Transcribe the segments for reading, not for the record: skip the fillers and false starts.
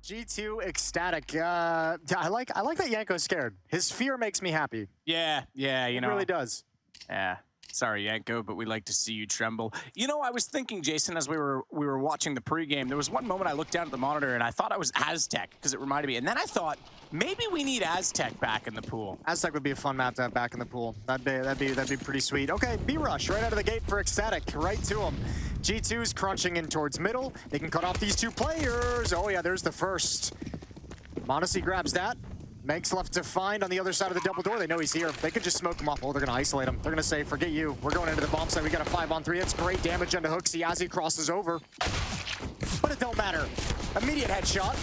G2 Ecstatic. I like that Yanko's scared. His fear makes me happy. Yeah, you know. It really does. Yeah. Sorry, Yanko, but we like to see you tremble. You know, I was thinking, Jason, as we were watching the pregame, there was one moment I looked down at the monitor and I thought I was Aztec because it reminded me. And then I thought maybe we need Aztec back in the pool. Aztec would be a fun map to have back in the pool. That'd be pretty sweet. Okay, B-Rush right out of the gate for Ecstatic, right to him. G2's crunching in towards middle. They can cut off these two players. Oh yeah, there's the first. Monacy grabs that. Meg's left to find on the other side of the double door. They know he's here. They could just smoke him off. Oh, they're going to isolate him. They're going to say, forget you. We're going into the bomb site. We got a 5-on-3. That's great damage onto Hooksy as he crosses over. But it don't matter. Immediate headshot.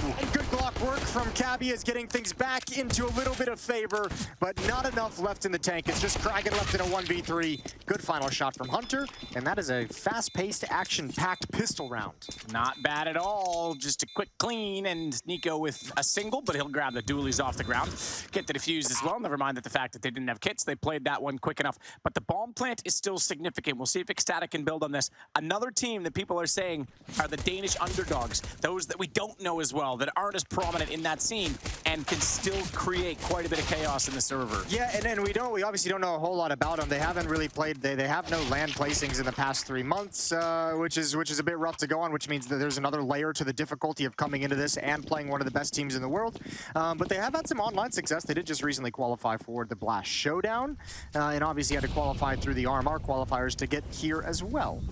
And good Glock work from Cabby is getting things back into a little bit of favor, but not enough left in the tank. It's just Kraken left in a 1v3. Good final shot from Hunter, and that is a fast-paced, action-packed pistol round. Not bad at all. Just a quick clean, and Nico with a single, but he'll grab the dualies off the ground. Get the defuse as well. Never mind the fact that they didn't have kits. They played that one quick enough. But the bomb plant is still significant. We'll see if Ecstatic can build on this. Another team that people are saying are the Danish underdogs, those that we don't know as well, that aren't as prominent in that scene and can still create quite a bit of chaos in the server. Yeah, and we obviously don't know a whole lot about them. They haven't really played, they have no land placings in the past 3 months, which is a bit rough to go on, which means that there's another layer to the difficulty of coming into this and playing one of the best teams in the world. But they have had some online success. They did just recently qualify for the Blast Showdown, and obviously had to qualify through the RMR qualifiers to get here as well.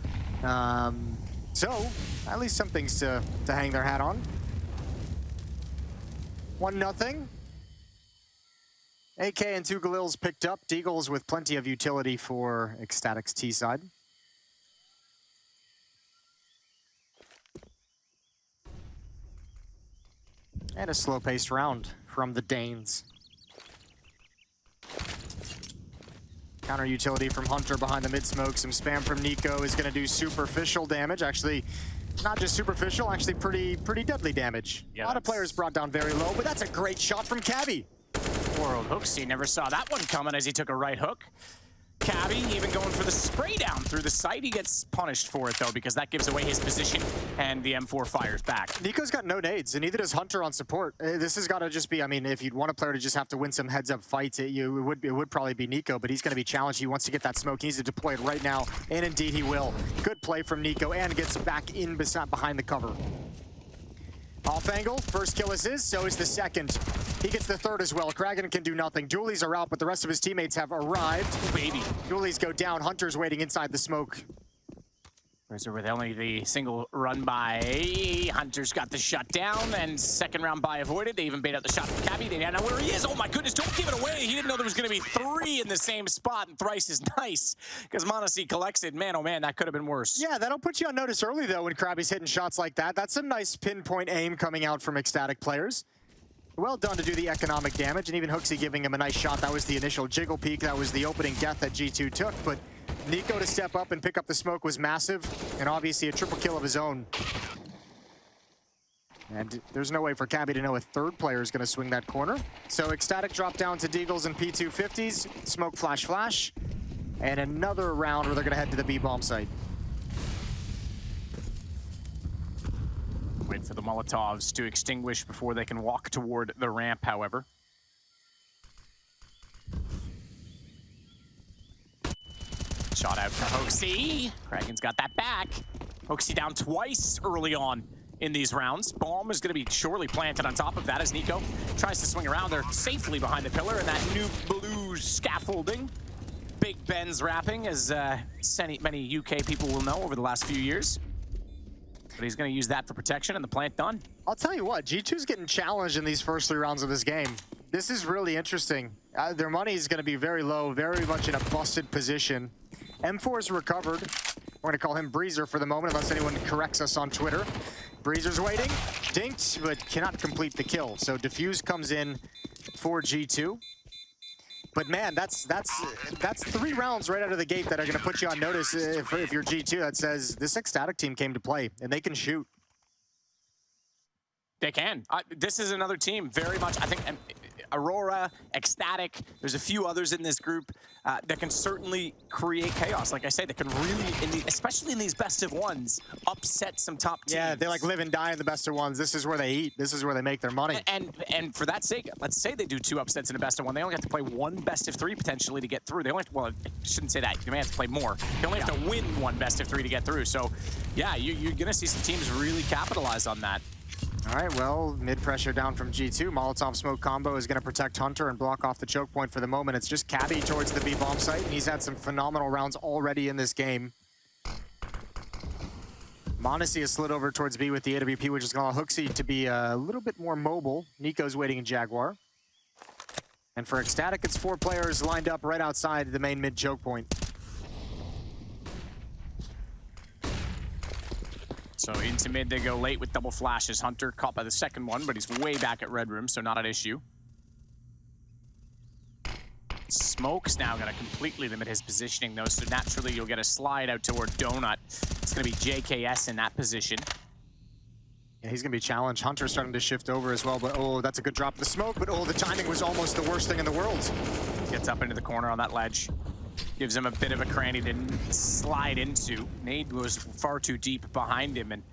So, at least some things to hang their hat on. 1-0. AK and 2 Galils picked up. Deagles with plenty of utility for Ecstatic's T side. And a slow-paced round from the Danes. Counter utility from Hunter behind the mid-smoke. Some spam from Nico is going to do superficial damage. Actually, not just superficial, actually pretty deadly damage. Yeah, a lot of players brought down very low, but that's a great shot from Cabby. Poor old Hooksy never saw that one coming as he took a right hook. Cabby even going for the spray down through the site. He gets punished for it, though, because that gives away his position, and the M4 fires back. Nico's got no nades, and neither does Hunter on support. This has got to just be, I mean, if you'd want a player to just have to win some heads-up fights, it would probably be Nico, but he's going to be challenged. He wants to get that smoke. He needs to deploy it right now, and indeed he will. Good play from Nico, and gets back in behind the cover. Off angle, first kill is his, so is the second. He gets the third as well. Kraken can do nothing. Dualies are out, but the rest of his teammates have arrived. Oh, baby. Dualies go down. Hunter's waiting inside the smoke. Razor with only the single run by. Hunter's got the shot down, and second round by avoided. They even bait out the shot from Cabby. They don't know where he is. Oh my goodness, don't give it away. He didn't know there was going to be 3 in the same spot, and thrice is nice because Monacy collects it. Man, oh man, that could have been worse. Yeah, that'll put you on notice early, though, when Krabby's hitting shots like that. That's some nice pinpoint aim coming out from Ecstatic players. Well done to do the economic damage, and even Hooksy giving him a nice shot. That was the initial jiggle peek. That was the opening death that G2 took, but Nico to step up and pick up the smoke was massive, and obviously a triple kill of his own. And there's no way for Cabby to know a third player is going to swing that corner. So Ecstatic dropped down to Deagles and P250s, smoke flash, and another round where they're going to head to the B-bomb site. Wait for the Molotovs to extinguish before they can walk toward the ramp, however. Shot out from Hooksy. Kraken's got that back. Hooksy down twice early on in these rounds. Bomb is going to be surely planted on top of that as Nico tries to swing around there safely behind the pillar and that new blue scaffolding. Big Ben's wrapping, as many UK people will know over the last few years. But he's going to use that for protection, and the plant done. I'll tell you what, G2's getting challenged in these first 3 rounds of this game. This is really interesting. Their money is going to be very low, very much in a busted position. M4's recovered. We're going to call him Breezer for the moment, unless anyone corrects us on Twitter. Breezer's waiting, dinked, but cannot complete the kill. So Diffuse comes in for G2. But man, that's 3 rounds right out of the gate that are going to put you on notice if you're G2. That says this Ecstatic team came to play, and they can shoot. They can. This is another team very much, I think, Aurora, Ecstatic, there's a few others in this group that can certainly create chaos. Like I say, that can really, especially in these best of ones, upset some top teams. Yeah, they like live and die in the best of ones. This is where they eat. This is where they make their money. And for that sake, let's say they do 2 upsets in a best of one. They only have to play 1 best of 3 potentially to get through. They only have to, well, I shouldn't say that. They may have to play more. They only have to win 1 best of 3 to get through. So, yeah, you're going to see some teams really capitalize on that. All right, well, mid-pressure down from G2. Molotov smoke combo is going to protect Hunter and block off the choke point for the moment. It's just Cabby towards the B-bomb site, and he's had some phenomenal rounds already in this game. m0NESY has slid over towards B with the AWP, which is going to allow HooXi to be a little bit more mobile. Nico's waiting in Jaguar. And for Ecstatic, it's 4 players lined up right outside the main mid choke point. So into mid, they go late with double flashes. Hunter caught by the second one, but he's way back at Red Room, so not an issue. Smoke's now going to completely limit his positioning, though, so naturally you'll get a slide out toward Donut. It's going to be JKS in that position. Yeah, he's going to be challenged. Hunter's starting to shift over as well, but oh, that's a good drop of the smoke, but oh, the timing was almost the worst thing in the world. Gets up into the corner on that ledge. Gives him a bit of a cranny to slide into. Nade was far too deep behind him, and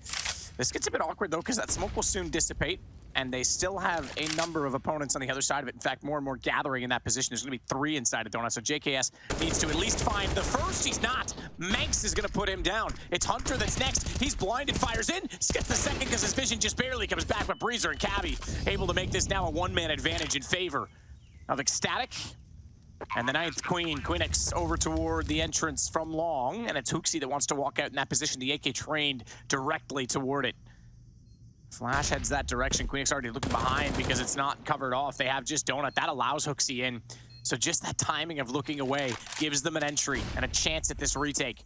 this gets a bit awkward, though, because that smoke will soon dissipate, and they still have a number of opponents on the other side of it. In fact, more and more gathering in that position. There's going to be 3 inside of Donut, so JKS needs to at least find the first. He's not. Manx is going to put him down. It's Hunter that's next. He's blinded, fires in, gets the second because his vision just barely comes back, but Breezer and Cabby able to make this now a 1-man advantage in favor of Ecstatic. And the 9th Queen, Queenix over toward the entrance from long, and it's HooXi that wants to walk out in that position. The AK trained directly toward it. Flash heads that direction. Queenix already looking behind because it's not covered off. They have just Donut. That allows HooXi in. So just that timing of looking away gives them an entry and a chance at this retake.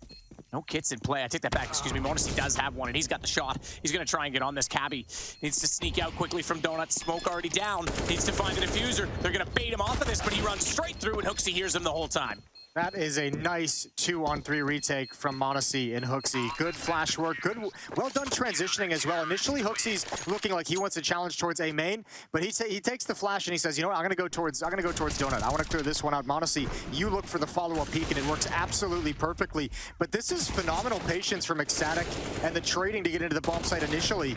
No kits in play. I take that back. Excuse me. m0NESY does have one, and he's got the shot. He's going to try and get on this. Cabby needs to sneak out quickly from Donut. Smoke already down. Needs to find the diffuser. They're going to bait him off of this, but he runs straight through, and HooXi hears him the whole time. That is a nice 2-on-3 retake from m0NESY and HooXi. Good flash work, good, well done transitioning as well. Initially, HooXi's looking like he wants to challenge towards A main, but he takes the flash and he says, you know what, I'm gonna go towards Donut. I want to clear this one out. m0NESY, you look for the follow-up peek, and it works absolutely perfectly. But this is phenomenal patience from Ecstatic and the trading to get into the bomb site initially.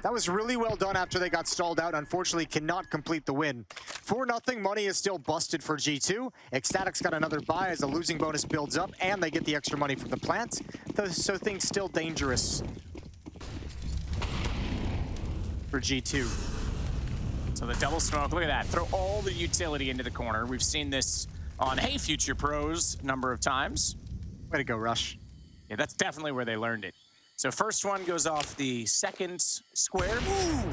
That was really well done after they got stalled out. Unfortunately, cannot complete the win. 4-0, money is still busted for G2. Ecstatic's got another buy as the losing bonus builds up, and they get the extra money from the plant. So things still dangerous for G2. So the double smoke, look at that. Throw all the utility into the corner. We've seen this on Hey Future Pros a number of times. Way to go, Rush. Yeah, that's definitely where they learned it. So first one goes off the second square. Ooh,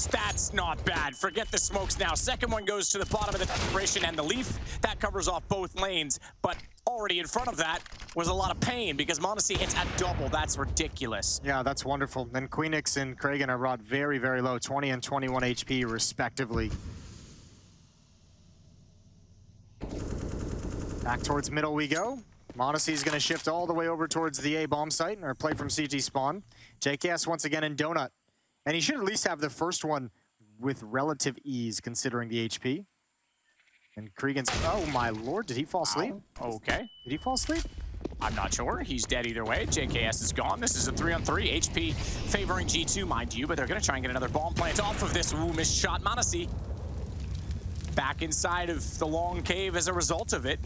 that's not bad. Forget the smokes now. Second one goes to the bottom of the decoration and the leaf. That covers off both lanes. But already in front of that was a lot of pain because m0NESY hits a double. That's ridiculous. Yeah, that's wonderful. Then Queenix and Kragan are brought very, very low, 20 and 21 HP respectively. Back towards middle we go. m0NESY is going to shift all the way over towards the A bomb site, or play from CT spawn. JKS once again in Donut. And he should at least have the first one with relative ease, considering the HP. And Kregan's, oh my lord, did he fall asleep? Okay. Did he fall asleep? I'm not sure. He's dead either way. JKS is gone. This is a 3-on-3. HP favoring G2, mind you, but they're going to try and get another bomb plant off of this. Ooh, missed shot. m0NESY back inside of the long cave as a result of it.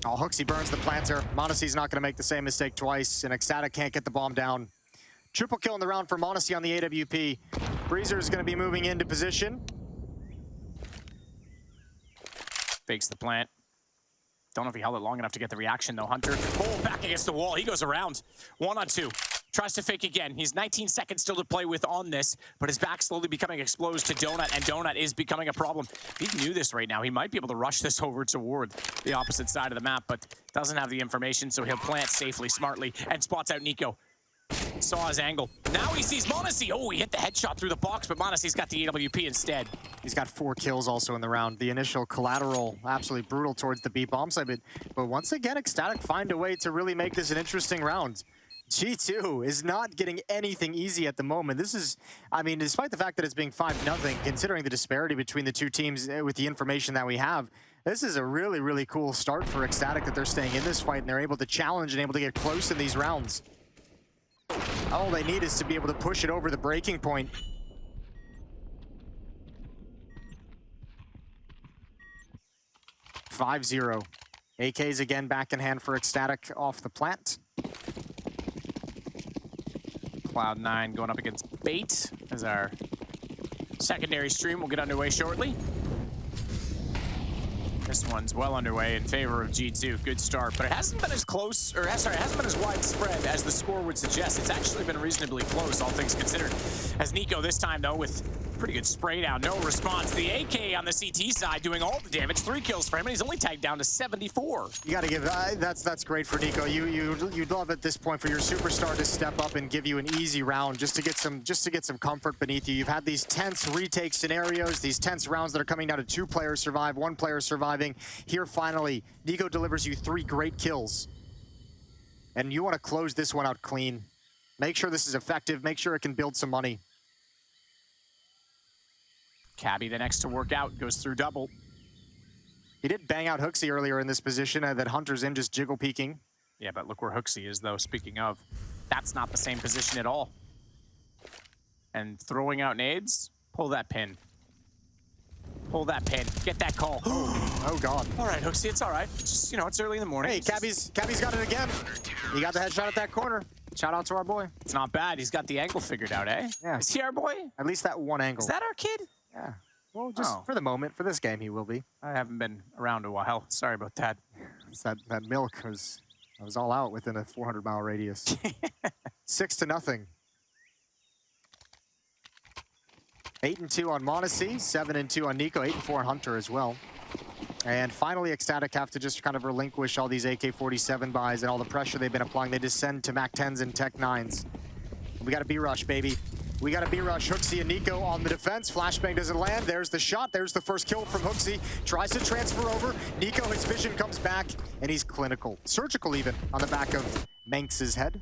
Oh, HooXi burns the planter. m0NESY's not going to make the same mistake twice, and Ecstatic can't get the bomb down. Triple kill in the round for m0NESY on the AWP. Breezer is going to be moving into position. Fakes the plant. Don't know if he held it long enough to get the reaction, though. Hunter, oh, back against the wall. He goes around. 1-on-2. Tries to fake again. He's 19 seconds still to play with on this, but his back slowly becoming exposed to Donut, and Donut is becoming a problem. If he knew this right now, he might be able to rush this over toward the opposite side of the map, but doesn't have the information, so he'll plant safely, smartly, and spots out Nico. Saw his angle. Now he sees m0NESY. Oh, he hit the headshot through the box, but m0NESY's got the AWP instead. He's got 4 kills also in the round. The initial collateral, absolutely brutal towards the B bomb side, but once again, Ecstatic find a way to really make this an interesting round. G2 is not getting anything easy at the moment. This is, I mean, despite the fact that it's being 5-0, considering the disparity between the two teams with the information that we have, this is a really, really cool start for Ecstatic that they're staying in this fight and they're able to challenge and able to get close in these rounds. All they need is to be able to push it over the breaking point. $5-0. AK's again back in hand for Ecstatic off the plant. Cloud9 going up against Bait as our secondary stream will get underway shortly. This one's well underway in favor of G2. Good start, but it hasn't been as close, or sorry, it hasn't been as widespread as the score would suggest. It's actually been reasonably close, all things considered. As Nico this time, though, with pretty good spray down, no response. The AK on the CT side doing all the damage. 3 kills for him, and he's only tagged down to 74. You got to give that's great for Nico. You'd love at this point for your superstar to step up and give you an easy round just to get some comfort beneath you. You've had these tense retake scenarios, these tense rounds that are coming down to 2 players survive, 1 player surviving. Here finally, Nico delivers you 3 great kills, and you want to close this one out clean. Make sure this is effective. Make sure it can build some money. Cabby the next to work out, goes through double. He did bang out Hooksy earlier in this position, that Hunter's in just jiggle peeking. Yeah, but look where Hooksy is, though. Speaking of, that's not the same position at all. And throwing out nades, pull that pin. Pull that pin. Get that call. Oh, God. All right, Hooksy, it's all right. Just, you know, it's early in the morning. Hey, Cabby's got it again. He got the headshot at that corner. Shout out to our boy. It's not bad. He's got the angle figured out, eh? Yeah. Is he our boy? At least that one angle. Is that our kid? Yeah. Well, just for the moment, for this game, he will be. I haven't been around a while. Sorry about that. It's that milk was all out within a 400-mile radius. 6-0. 8-2 on Monacy, 7-2 on Nico, 8-4 on Hunter as well. And finally, Ecstatic have to just kind of relinquish all these AK-47 buys and all the pressure they've been applying. They descend to MAC-10s and Tech-9s. We got a B-rush, baby. We got a B-rush. Hooksy and Nico on the defense. Flashbang doesn't land. There's the shot. There's the first kill from Hooksy. Tries to transfer over. Nico, his vision comes back, and he's clinical. Surgical even, on the back of Manx's head.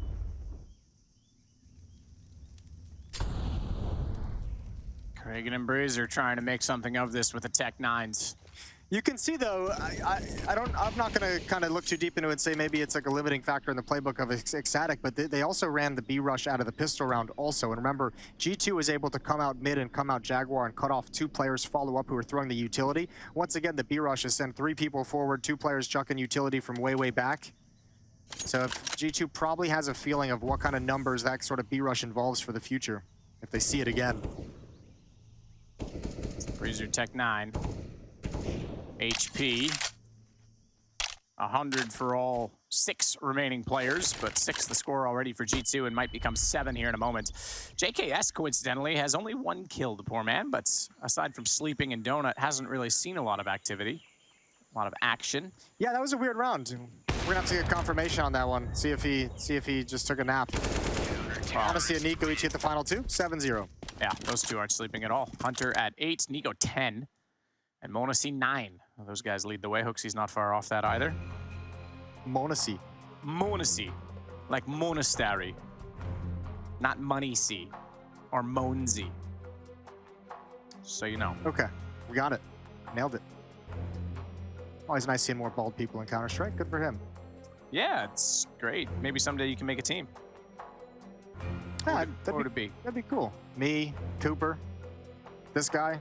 Kragan and Breeze are trying to make something of this with the Tech-9s. You can see, though, I'm not going to kind of look too deep into it and say maybe it's like a limiting factor in the playbook of Ecstatic, but they also ran the B-rush out of the pistol round also. And remember, G2 was able to come out mid and come out Jaguar and cut off 2 players follow up who were throwing the utility. Once again, the B-rush has sent 3 people forward, 2 players chucking utility from way, way back. So if G2 probably has a feeling of what kind of numbers that sort of B-rush involves for the future, if they see it again. Breezer Tech-9. HP. 100 for all 6 remaining players, but 6 the score already for G2 and might become 7 here in a moment. JKS, coincidentally, has only 1 kill, the poor man, but aside from sleeping in Donut, hasn't really seen a lot of activity, a lot of action. Yeah, that was a weird round. We're gonna have to get confirmation on that one. See if he just took a nap. Monacy and Nico each hit the final 2, 7-0. Yeah, those 2 aren't sleeping at all. Hunter at 8, Nico 10, and Monacy 9. Well, those guys lead the way. Hooksy's not far off that either. Monacy. Monacy, like monastery, not money-see or moansy. So you know. Okay, we got it. Nailed it. Always nice seeing more bald people in Counter-Strike. Good for him. Yeah, it's great. Maybe someday you can make a team. Yeah, what would it be? That'd be cool. Me, Cooper, this guy.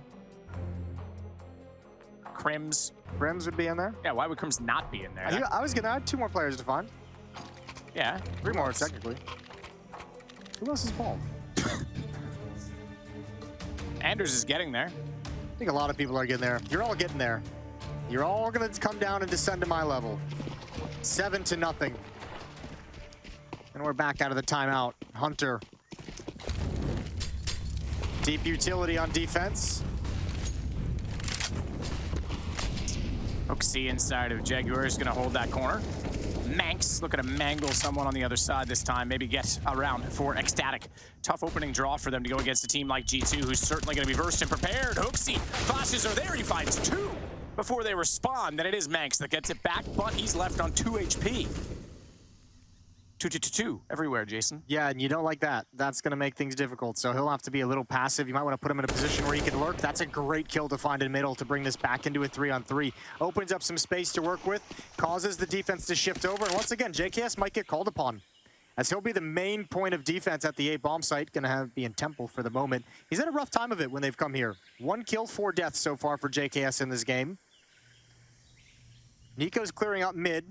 Crims. Crims would be in there. Yeah, why would Crims not be in there? I had 2 more players to find. Yeah. 3 more, technically. Who else is bald? Anders is getting there. I think a lot of people are getting there. You're all getting there. You're all going to come down and descend to my level. 7-0. And we're back out of the timeout. Hunter. Deep utility on defense. Hooksy inside of Jaguar is going to hold that corner. Manx looking to mangle someone on the other side this time. Maybe get around for Ecstatic. Tough opening draw for them to go against a team like G2, who's certainly going to be versed and prepared. Hooksy, flashes are there. He finds 2 before they respond. Then it is Manx that gets it back, but he's left on 2 HP. 2-2-2-2 everywhere, Jason. Yeah, and you don't like that. That's going to make things difficult, so he'll have to be a little passive. You might want to put him in a position where he can lurk. That's a great kill to find in middle to bring this back into a 3-on-3. Opens up some space to work with, causes the defense to shift over, and once again, JKS might get called upon, as he'll be the main point of defense at the A bomb site. Going to be in Temple for the moment. He's had a rough time of it when they've come here. 1 kill, 4 deaths so far for JKS in this game. Nico's clearing out mid.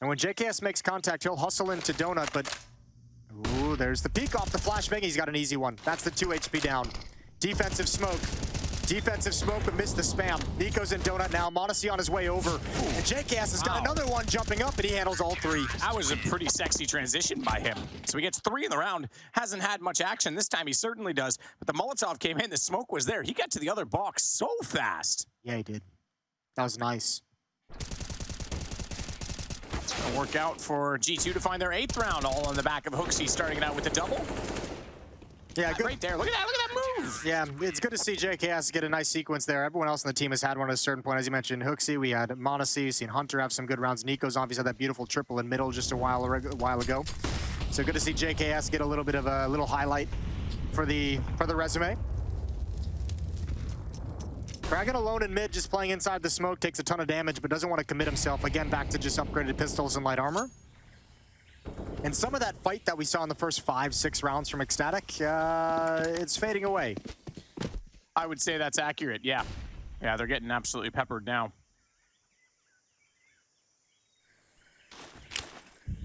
And when JKS makes contact, he'll hustle into Donut, but... Ooh, there's the peek off the flashbang. He's got an easy one. That's the 2 HP down. Defensive smoke. Defensive smoke, but missed the spam. Nico's in Donut now. m0NESY on his way over. And JKS has got another one jumping up, and he handles all 3. That was a pretty sexy transition by him. So he gets 3 in the round. Hasn't had much action. This time he certainly does. But the Molotov came in. The smoke was there. He got to the other box so fast. Yeah, he did. That was nice. It's going to work out for G2 to find their 8th round, all on the back of HooXi, starting it out with the double. Yeah, good. Right there. Look at that move. Yeah, it's good to see JKS get a nice sequence there. Everyone else on the team has had one at a certain point. As you mentioned, HooXi, we had m0NESY, we've seen Hunter have some good rounds. Nico's obviously had that beautiful triple in middle just a while ago. So good to see JKS get a little bit of a little highlight for the resume. Kragan alone in mid, just playing inside the smoke, takes a ton of damage, but doesn't want to commit himself. Again, back to just upgraded pistols and light armor. And some of that fight that we saw in the first 5-6 rounds from Ecstatic, it's fading away. I would say that's accurate, yeah. Yeah, they're getting absolutely peppered now.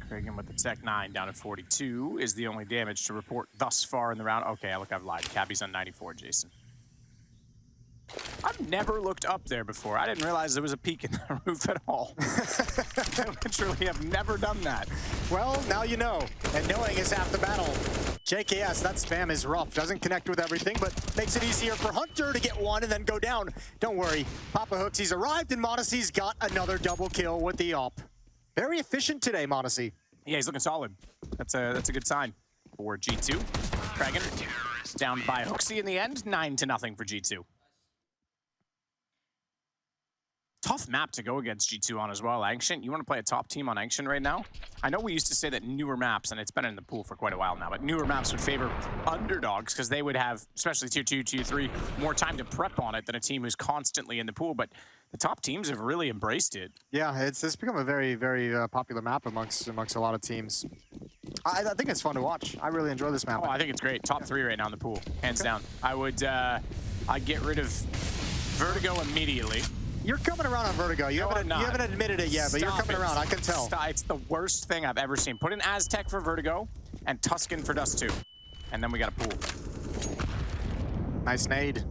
Kragan with the Tech 9 down at 42 is the only damage to report thus far in the round. Okay, look, I've lied. Cabby's on 94, Jason. I've never looked up there before. I didn't realize there was a peak in the roof at all. I literally have never done that. Well, now you know. And knowing is half the battle. JKS, that spam is rough. Doesn't connect with everything, but makes it easier for Hunter to get one and then go down. Don't worry. Papa HooXi's arrived, and m0NESY's got another double kill with the op. Very efficient today, m0NESY. Yeah, he's looking solid. That's a good sign for G2. Kragan down by HooXi in the end. 9-0 for G2. Tough map to go against G2 on as well. Ancient, you want to play a top team on Ancient right now? I know we used to say that newer maps, and it's been in the pool for quite a while now, but newer maps would favor underdogs because they would have, especially tier 2, tier 3, more time to prep on it than a team who's constantly in the pool. But the top teams have really embraced it. Yeah, it's become a very, very popular map amongst a lot of teams. I think it's fun to watch. I really enjoy this map. Oh, I think it's great. Top 3 right now in the pool, hands down. I'd get rid of Vertigo immediately. You're coming around on Vertigo. You haven't admitted it yet, but you're coming around. I can tell. It's the worst thing I've ever seen. Put in Aztec for Vertigo and Tuscan for Dust 2. And then we got a pool. Nice nade.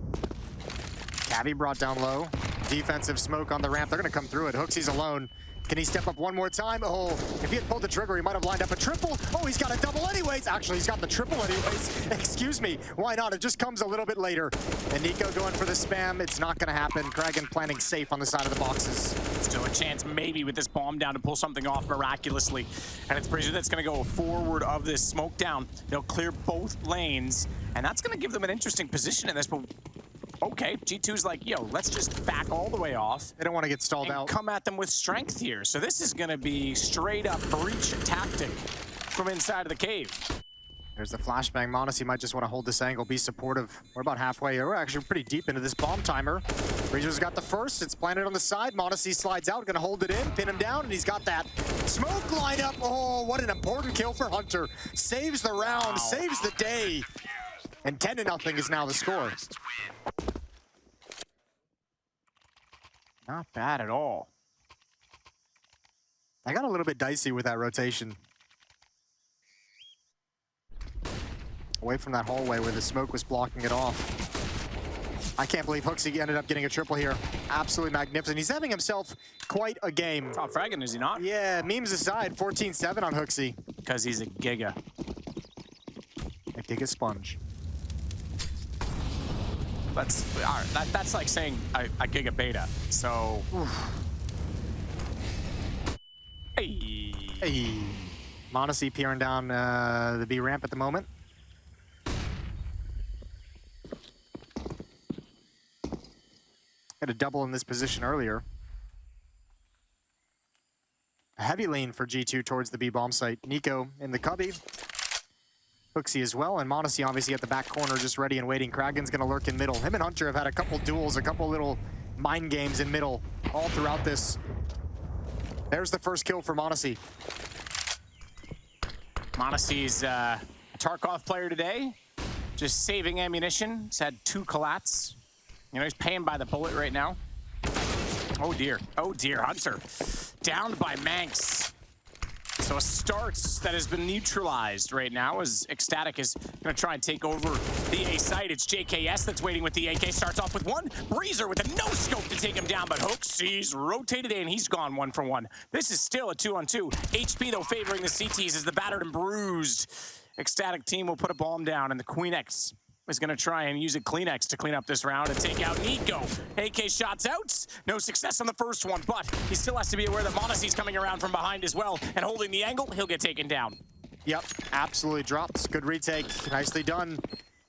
Cabby brought down low. Defensive smoke on the ramp. They're going to come through it. HooXi's alone. Can he step up one more time? Oh, if he had pulled the trigger, he might have lined up a triple. Oh, he's got a double anyways. Actually, he's got the triple anyways. Excuse me. Why not? It just comes a little bit later. And Nico going for the spam. It's not going to happen. Kragan planning safe on the side of the boxes. Still a chance maybe with this bomb down to pull something off miraculously. And it's pretty sure that's going to go forward of this smoke down. They'll clear both lanes. And that's going to give them an interesting position in this. But okay, G2's like, yo, let's just back all the way off. They don't want to get stalled out. Come at them with strength here. So this is going to be straight up breach tactic from inside of the cave. There's the flashbang. m0NESY might just want to hold this angle, be supportive. We're about halfway. We're actually pretty deep into this bomb timer. Breezer's got the first. It's planted on the side. m0NESY slides out, going to hold it in, pin him down, and he's got that smoke lineup. Oh, what an important kill for Hunter. Saves the round, saves the day. And 10-0 is now the score. Not bad at all. I got a little bit dicey with that rotation. Away from that hallway where the smoke was blocking it off. I can't believe HooXi ended up getting a triple here. Absolutely magnificent. He's having himself quite a game. Top fragging, is he not? Yeah, memes aside, 14-7 on HooXi. Because he's a giga. A giga sponge. That's like saying a giga beta. So, hey, m0NESY peering down the B ramp at the moment. Had a double in this position earlier. heavy lean for G2 towards the B bomb site. Nico in the cubby. Hooksy as well, and m0NESY obviously at the back corner just ready and waiting. Kraken's gonna lurk in middle. Him and Hunter have had a couple duels, a couple little mind games in middle all throughout this. There's the first kill for m0NESY. m0NESY's a Tarkov player today, just saving ammunition. He's had 2 collats. You know, he's paying by the bullet right now. Oh dear, Hunter. Downed by Manx. So a start that has been neutralized right now as Ecstatic is going to try and take over the A site. It's JKS that's waiting with the AK. Starts off with 1. Breezer with a no-scope to take him down, but Hooksy's rotated in. He's gone 1 for 1. This is still a 2-on-2. HP, though, favoring the CTs as the battered and bruised Ecstatic team will put a bomb down, and the Queen X is going to try and use a Kleenex to clean up this round and take out Nico. AK shots out. No success on the first one, but he still has to be aware that m0NESY's coming around from behind as well, and holding the angle, he'll get taken down. Yep, absolutely dropped. Good retake. Nicely done.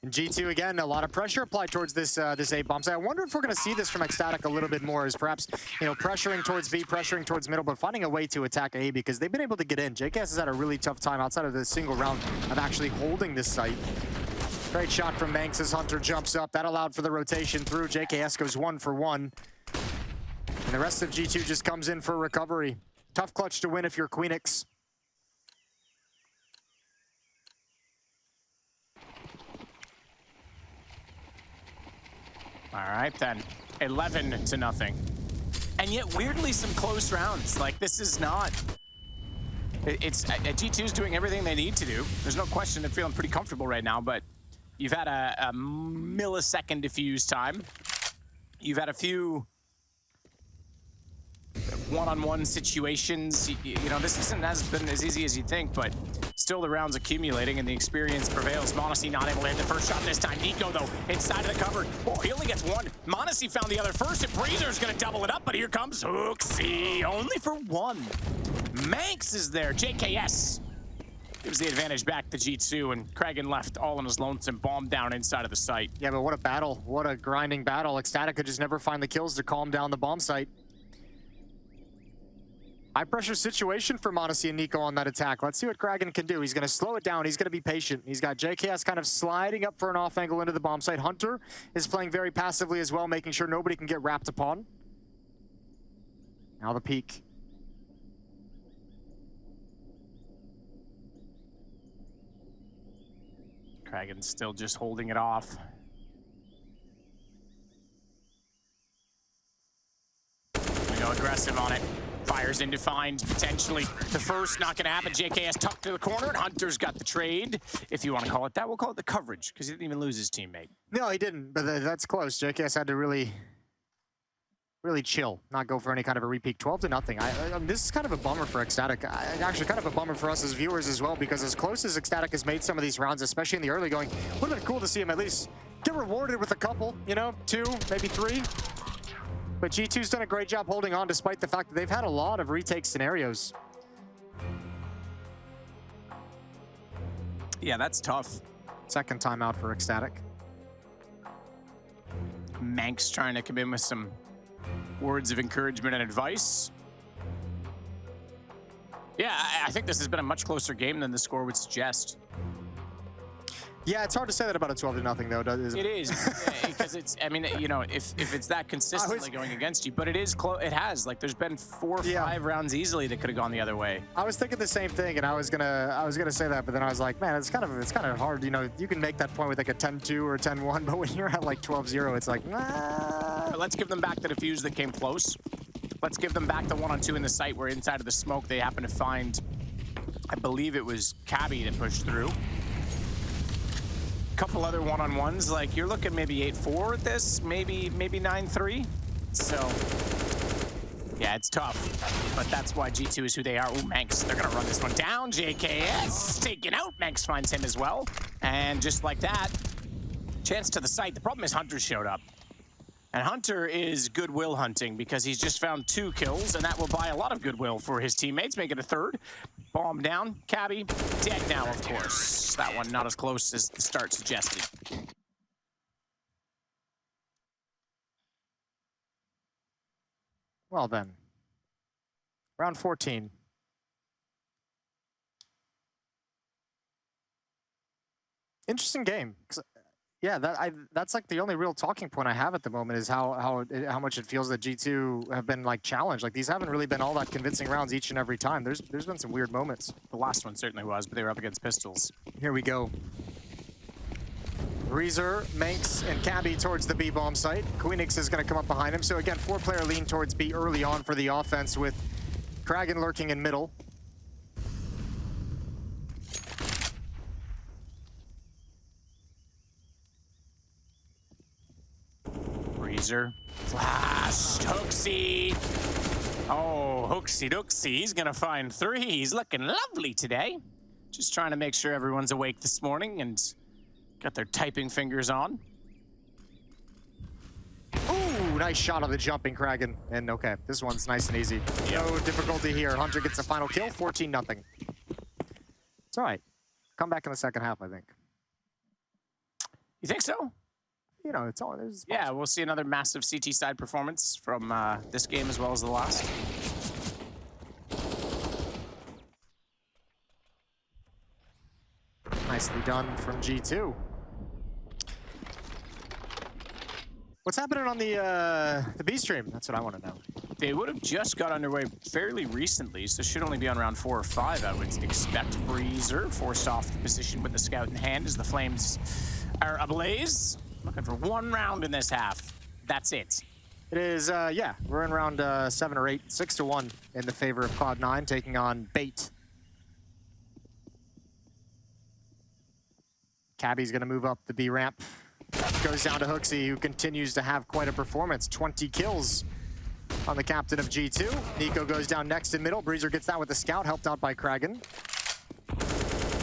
And G2, again, a lot of pressure applied towards this this A bomb site. I wonder if we're going to see this from Ecstatic a little bit more, as perhaps, you know, pressuring towards B, pressuring towards middle, but finding a way to attack A because they've been able to get in. JKS has had a really tough time outside of the single round of actually holding this site. Great shot from Manx as Hunter jumps up. That allowed for the rotation through. JKS goes 1 for 1. And the rest of G2 just comes in for recovery. Tough clutch to win if you're Queenix. All right, then. 11-0. And yet, weirdly, some close rounds. Like, this is not... It's G2's doing everything they need to do. There's no question they're feeling pretty comfortable right now, but you've had a millisecond diffuse time. You've had a few one-on-one situations. You know, this isn't been as easy as you'd think, but still the rounds accumulating and the experience prevails. m0NESY not able to hit the first shot this time. Nico, though, inside of the cover. Oh, he only gets 1. m0NESY found the other first, and Breezer's gonna double it up, but here comes Hooksy, only for 1. Manx is there. JKS gives the advantage back to G2, and Kraken left all on his lonesome, bomb down inside of the site. Yeah, but what a battle. What a grinding battle. Ecstatic could just never find the kills to calm down the bomb site. High pressure situation for m0NESY and Nico on that attack. Let's see what Kraken can do. He's going to slow it down. He's going to be patient. He's got JKS kind of sliding up for an off angle into the bomb site. Hunter is playing very passively as well, making sure nobody can get wrapped upon. Now the peak. Kraken's still just holding it off. We go aggressive on it. Fires in defined, potentially the first, not gonna happen. JKS tucked to the corner, and Hunter's got the trade. If you want to call it that, we'll call it the coverage, because he didn't even lose his teammate. No, he didn't, but that's close. JKS had to really chill, not go for any kind of a repeat. 12-0. This is kind of a bummer for Ecstatic. Actually, kind of a bummer for us as viewers as well, because as close as Ecstatic has made some of these rounds, especially in the early going, would have been cool to see him at least get rewarded with a couple, you know, 2, maybe 3. But G2's done a great job holding on despite the fact that they've had a lot of retake scenarios. Yeah, that's tough. Second timeout for Ecstatic. Manx trying to come in with some words of encouragement and advice. Yeah, I think this has been a much closer game than the score would suggest. Yeah, it's hard to say that about a 12-0 though, isn't it? It is, because it's, I mean, you know, if it's that consistently going against you, but it is close. It has, like, there's been 4 or 5 rounds easily that could have gone the other way. I was thinking the same thing, and I was gonna say that, but then I was like, man, it's kind of hard. You know, you can make that point with like a 10-2 or a 10-1, but when you're at like 12-0, it's like, nah. But let's give them back the defuse that came close. Let's give them back the 1-on-2 in the site where inside of the smoke they happen to find, I believe it was Cabby that pushed through. Couple other 1-on-1s, like you're looking maybe 8-4 at this, maybe 9-3. So yeah, it's tough, but that's why G2 is who they are. Ooh, Manx, they're gonna run this one down. JKS taken out. Manx finds him as well, and just like that, chance to the site. The problem is Hunter showed up, and Hunter is goodwill hunting because he's just found 2 kills, and that will buy a lot of goodwill for his teammates. Make it a 3rd. Bomb down. Cabby dead now, of course. That one not as close as the start suggested. Well then, round 14. Interesting game. Yeah, that's like the only real talking point I have at the moment is how much it feels that G2 have been like challenged. Like these haven't really been all that convincing rounds each and every time. There's been some weird moments. The last one certainly was, but they were up against pistols. Here we go. Breezer, Manx, and Cabby towards the B-bomb site. Queenix is going to come up behind him. So again, 4-player lean towards B early on for the offense with Kragan lurking in middle. Breezer. Flash. Hooksy. Oh, Hooksy Dooksy. He's going to find 3. He's looking lovely today. Just trying to make sure everyone's awake this morning and got their typing fingers on. Ooh, nice shot on the jumping Kragan. And okay, this one's nice and easy. No difficulty here. Hunter gets the final kill, 14-0. It's all right. Come back in the second half, I think. You think so? You know, it's all. There's Yeah, we'll see another massive CT side performance from this game as well as the last. Nicely done from G2. What's happening on the B stream? That's what I want to know. They would have just got underway fairly recently, so should only be on round 4 or 5, I would expect. Breezer forced off the position with the scout in hand as the flames are ablaze. Looking for 1 round in this half. That's it. It is, yeah, we're in round 7 or 8, 6-1 in the favor of Cloud9, taking on Bait. Cabby's gonna move up the B ramp. Goes down to Hooksy, who continues to have quite a performance. 20 kills on the captain of G2. Nico goes down next in middle. Breezer gets that with the scout, helped out by Kragan.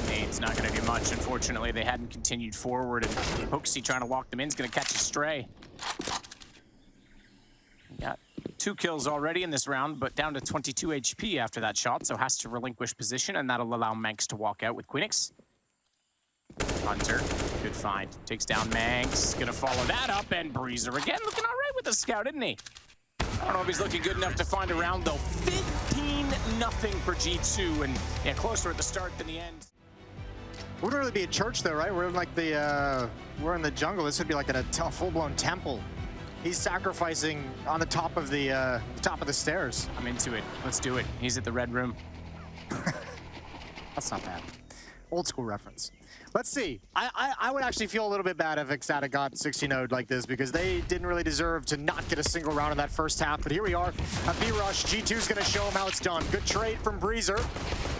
Nade's not going to do much, unfortunately. They hadn't continued forward, and Hooksy trying to walk them in is going to catch a stray. Got 2 kills already in this round, but down to 22 HP after that shot, so has to relinquish position, and that'll allow Manx to walk out with Queenix. Hunter, good find. Takes down Manx, gonna follow that up, and Breezer again looking all right with the scout, isn't he? I don't know if he's looking good enough to find a round, though. 15-0 for G2, and yeah, closer at the start than the end. It wouldn't really be a church, though, right? We're in like we're in the jungle. This would be like a full-blown temple. He's sacrificing on the top of the stairs. I'm into it. Let's do it. He's at the red room. That's not bad. Old school reference. Let's see. I would actually feel a little bit bad if Ecstatic got 60-0'd like this because they didn't really deserve to not get a single round in that first half. But here we are. A B-rush. G2's going to show them how it's done. Good trade from Breezer.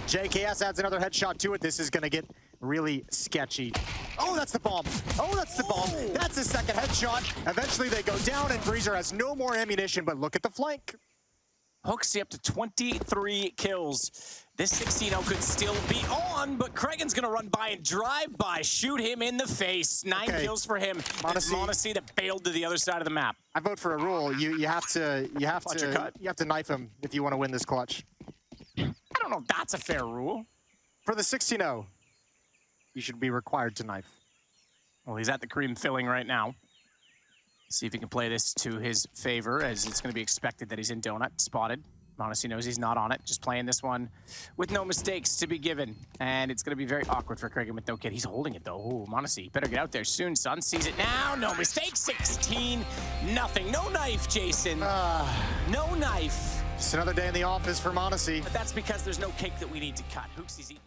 JKS adds another headshot to it. This is going to get really sketchy. Oh, that's the bomb. Oh, that's the bomb. That's his second headshot. Eventually they go down and Breezer has no more ammunition, but look at the flank. Hooksy up to 23 kills. This 16-0 could still be on, but Kragan's gonna run by and drive by, shoot him in the face. 9 kills for him. Monacy that bailed to the other side of the map. I vote for a rule. You have to knife him if you want to win this clutch. I don't know if that's a fair rule. For the 16-0, you should be required to knife. Well, he's at the cream filling right now. See if he can play this to his favor, as it's going to be expected that he's in donut, spotted. Monacy knows he's not on it, just playing this one with no mistakes to be given. And it's going to be very awkward for Kragan with no kid. He's holding it, though. Ooh, Monacy, better get out there soon, son. Sees it now. No mistake. 16-0. No knife, Jason. No knife. Just another day in the office for Monacy. But that's because there's no cake that we need to cut. Hooksy's eating.